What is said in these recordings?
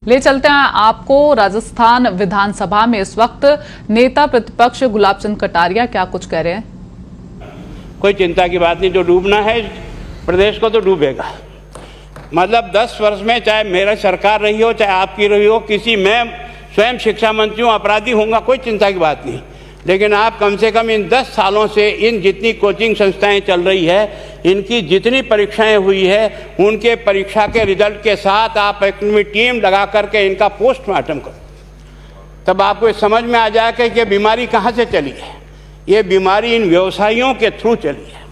ले चलते हैं आपको राजस्थान विधानसभा में इस वक्त नेता प्रतिपक्ष गुलाब चंद कटारिया क्या कुछ कह रहे हैं। कोई चिंता की बात नहीं, जो डूबना है प्रदेश को तो डूबेगा। मतलब 10 वर्ष में चाहे मेरा सरकार रही हो चाहे आपकी रही हो, किसी मैं स्वयं शिक्षा मंत्री हूँ, अपराधी होऊंगा, कोई चिंता की बात नहीं। लेकिन आप कम से कम इन 10 सालों से इन जितनी कोचिंग संस्थाएं चल रही है, इनकी जितनी परीक्षाएं हुई है, उनके परीक्षा के रिजल्ट के साथ आप एक टीम लगा करके इनका पोस्टमार्टम करो, तब आपको समझ में आ जाएगा कि ये बीमारी कहाँ से चली है। ये बीमारी इन व्यवसायियों के थ्रू चली है।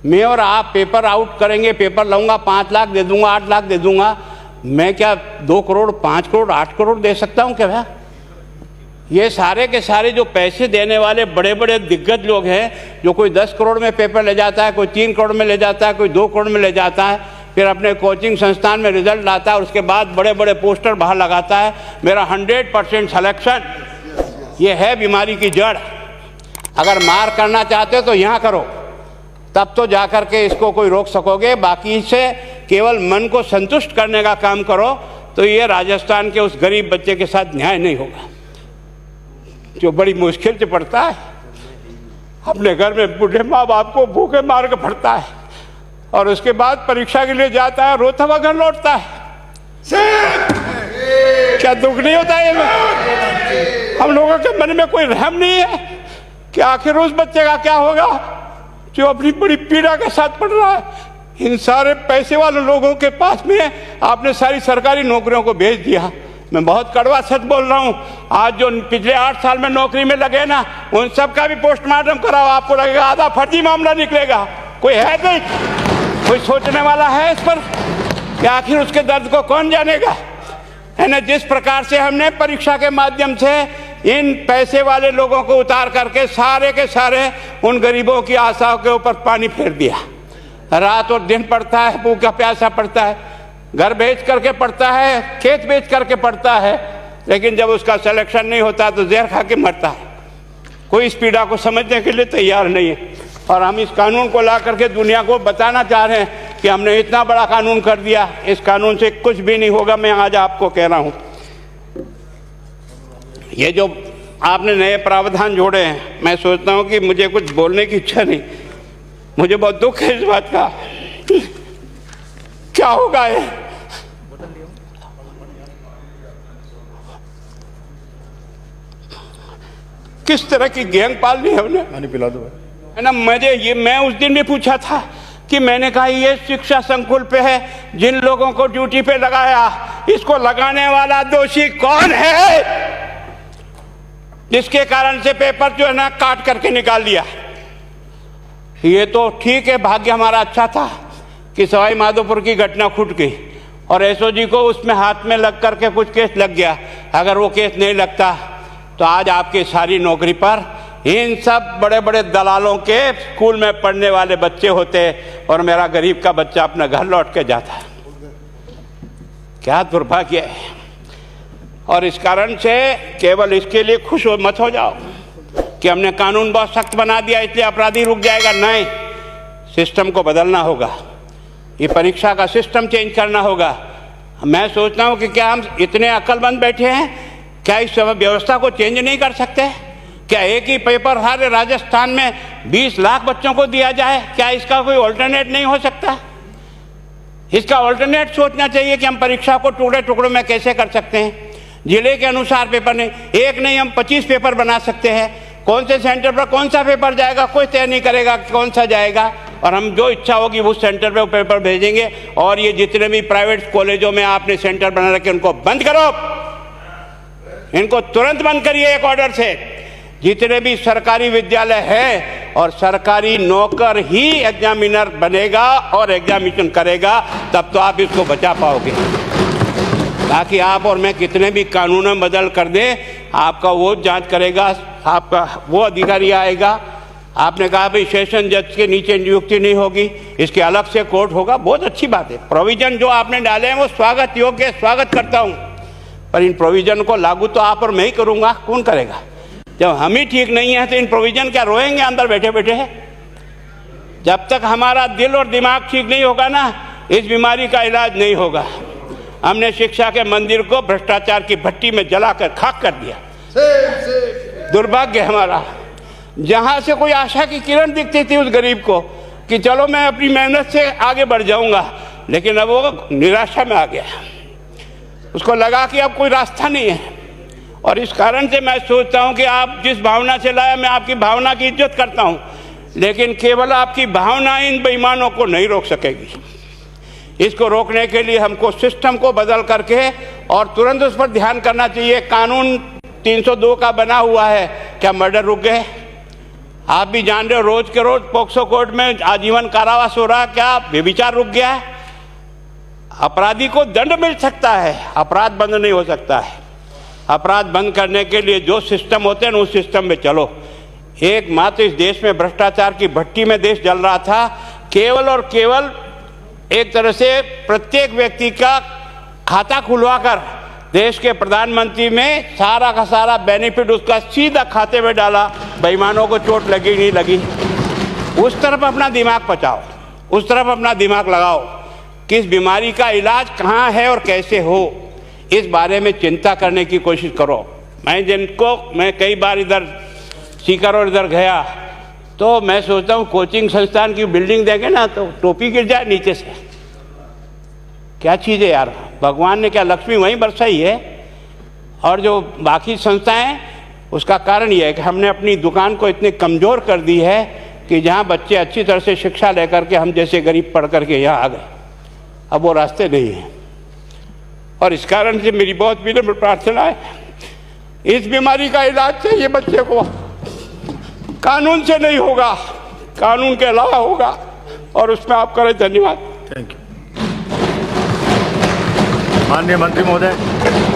मैं और आप पेपर आउट करेंगे, पेपर लाऊंगा, 5 लाख दे दूंगा, 8 लाख दे दूंगा, मैं क्या 2 करोड़ 5 करोड़ 8 करोड़ दे सकता हूँ क्या भैया? ये सारे के सारे जो पैसे देने वाले बड़े बड़े दिग्गज लोग हैं, जो कोई 10 करोड़ में पेपर ले जाता है, कोई 3 करोड़ में ले जाता है, कोई 2 करोड़ में ले जाता है, फिर अपने कोचिंग संस्थान में रिजल्ट लाता है, उसके बाद बड़े बड़े पोस्टर बाहर लगाता है, मेरा 100% सिलेक्शन। ये है बीमारी की जड़। अगर मार करना चाहते हो तो यहाँ करो, तब तो जा कर के इसको कोई रोक सकोगे। बाकी से केवल मन को संतुष्ट करने का काम करो तो ये राजस्थान के उस गरीब बच्चे के साथ न्याय नहीं होगा, जो बड़ी मुश्किल से पढ़ता है, अपने घर में बूढ़े माँ बाप को भूखे मार के पढ़ता है और उसके बाद परीक्षा के लिए जाता है, रोता हुआ घर लौटता है। क्या दुख नहीं होता है? हम लोगों के मन में कोई रहम नहीं है कि आखिर उस बच्चे का क्या होगा जो अपनी बड़ी पीड़ा के साथ पढ़ रहा है। इन सारे पैसे वाले लोगों के पास में आपने सारी सरकारी नौकरियों को भेज दिया। मैं बहुत कड़वा सच बोल रहा हूँ। आज जो पिछले 8 साल में नौकरी में लगे ना, उन सब का भी पोस्टमार्टम कराओ, आपको लगेगा आधा फर्जी मामला निकलेगा। कोई है नहीं, कोई सोचने वाला है इस पर कि आखिर उसके दर्द को कौन जानेगा, है ना। जिस प्रकार से हमने परीक्षा के माध्यम से इन पैसे वाले लोगों को उतार करके सारे के सारे उन गरीबों की आशाओं के ऊपर पानी फेर दिया। रात और दिन पढ़ता है, भूखा प्यासा पढ़ता है, घर बेच करके पढ़ता है, खेत बेच करके पढ़ता है, लेकिन जब उसका सिलेक्शन नहीं होता तो जहर खा के मरता है। कोई इस पीड़ा को समझने के लिए तैयार नहीं है। और हम इस कानून को ला करके दुनिया को बताना चाह रहे हैं कि हमने इतना बड़ा कानून कर दिया, इस कानून से कुछ भी नहीं होगा। मैं आज आपको कह रहा हूँ, ये जो आपने नए प्रावधान जोड़े हैं, मैं सोचता हूँ कि मुझे कुछ बोलने की इच्छा नहीं, मुझे बहुत दुख है इस बात का। क्या होगा ये? किस तरह की गैंग पालनी है हमने? पानी पिला दो, है ना। मैं उस दिन भी पूछा था कि मैंने कहा ये शिक्षा संकुल पे है, जिन लोगों को ड्यूटी पे लगाया, इसको लगाने वाला दोषी कौन है, जिसके कारण से पेपर जो है ना काट करके निकाल दिया। ये तो ठीक है, भाग्य हमारा अच्छा था कि सवाई माधोपुर की घटना फूट गई और एसओजी को उसमें हाथ में लग करके कुछ केस लग गया। अगर वो केस नहीं लगता तो आज आपकी सारी नौकरी पर इन सब बड़े बड़े दलालों के स्कूल में पढ़ने वाले बच्चे होते और मेरा गरीब का बच्चा अपना घर लौट के जाता। क्या दुर्भाग्य है। और इस कारण से केवल इसके लिए खुश मत हो जाओ कि हमने कानून बहुत सख्त बना दिया इसलिए अपराधी रुक जाएगा। नहीं, सिस्टम को बदलना होगा, ये परीक्षा का सिस्टम चेंज करना होगा। मैं सोचता हूँ कि क्या हम इतने अक्लमंद बैठे हैं, क्या इस व्यवस्था को चेंज नहीं कर सकते? क्या एक ही पेपर हर राजस्थान में 20 लाख बच्चों को दिया जाए? क्या इसका कोई ऑल्टरनेट नहीं हो सकता? इसका ऑल्टरनेट सोचना चाहिए कि हम परीक्षा को टुकड़े टुकड़ों में कैसे कर सकते हैं। जिले के अनुसार पेपर नहीं, एक नहीं हम 25 पेपर बना सकते हैं। कौन से सेंटर पर कौन सा पेपर जाएगा कोई तय नहीं करेगा कौन सा जाएगा, और हम जो इच्छा होगी उस सेंटर पे वो पेपर भेजेंगे। और ये जितने भी प्राइवेट कॉलेजों में आपने सेंटर बना रखे उनको बंद करो, इनको तुरंत बंद करिए एक ऑर्डर से। जितने भी सरकारी विद्यालय है और सरकारी नौकर ही एग्जामिनर बनेगा और एग्जामिनेशन करेगा, तब तो आप इसको बचा पाओगे। ताकि आप और मैं कितने भी कानून बदल कर दें, आपका वो जांच करेगा, आपका वो अधिकारी आएगा। आपने कहा भाई सेशन जज के नीचे नियुक्ति नहीं होगी, इसके अलग से कोर्ट होगा, बहुत अच्छी बात है। प्रोविजन जो आपने डाले हैं वो स्वागत योग्य है, स्वागत करता हूँ, पर इन प्रोविजन को लागू तो आप और मैं ही करूँगा, कौन करेगा? जब हम ही ठीक नहीं है तो इन प्रोविजन क्या रोएंगे अंदर बैठे बैठे? जब तक हमारा दिल और दिमाग ठीक नहीं होगा ना, इस बीमारी का इलाज नहीं होगा। हमने शिक्षा के मंदिर को भ्रष्टाचार की भट्टी में जलाकर खाक कर दिया। दुर्भाग्य हमारा, जहां से कोई आशा की किरण दिखती थी उस गरीब को कि चलो मैं अपनी मेहनत से आगे बढ़ जाऊंगा, लेकिन अब वो निराशा में आ गया। उसको लगा कि अब कोई रास्ता नहीं है। और इस कारण से मैं सोचता हूं कि आप जिस भावना से लाया, मैं आपकी भावना की इज्जत करता हूं, लेकिन केवल आपकी भावना इन बेईमानों को नहीं रोक सकेगी। इसको रोकने के लिए हमको सिस्टम को बदल करके और तुरंत उस पर ध्यान करना चाहिए। कानून 302 का बना हुआ है, क्या मर्डर रुक गए? आप भी जान रहे हो, रोज के रोज पोक्सो कोर्ट में आजीवन कारावास हो रहा, क्या व्यभिचार रुक गया है? अपराधी को दंड मिल सकता है, अपराध बंद नहीं हो सकता है। अपराध बंद करने के लिए जो सिस्टम होते हैं उस सिस्टम में चलो। एकमात्र इस देश में भ्रष्टाचार की भट्टी में देश जल रहा था। केवल और केवल एक तरह से प्रत्येक व्यक्ति का खाता खुलवाकर देश के प्रधानमंत्री में सारा का सारा बेनिफिट उसका सीधा खाते में डाला। बेईमानों को चोट लगी नहीं लगी, उस तरफ अपना दिमाग बचाओ, उस तरफ अपना दिमाग लगाओ। किस बीमारी का इलाज कहाँ है और कैसे हो, इस बारे में चिंता करने की कोशिश करो। मैं कई बार इधर सीकर और इधर गया तो मैं सोचता हूँ कोचिंग संस्थान की बिल्डिंग देंगे ना तो टोपी गिर जाए नीचे से। क्या चीज़ है यार, भगवान ने क्या लक्ष्मी वहीं बरसाई है? और जो बाकी संस्थाएं, उसका कारण यह है कि हमने अपनी दुकान को इतनी कमज़ोर कर दी है कि जहाँ बच्चे अच्छी तरह से शिक्षा लेकर के हम जैसे गरीब पढ़ करके यहाँ आ गए, अब वो रास्ते नहीं हैं। और इस कारण से मेरी बहुत विनम्र प्रार्थना है, इस बीमारी का इलाज चाहिए बच्चे को, कानून से नहीं होगा, कानून के अलावा होगा, और उसमें आप करें। धन्यवाद। Thank you. माननीय मंत्री महोदय।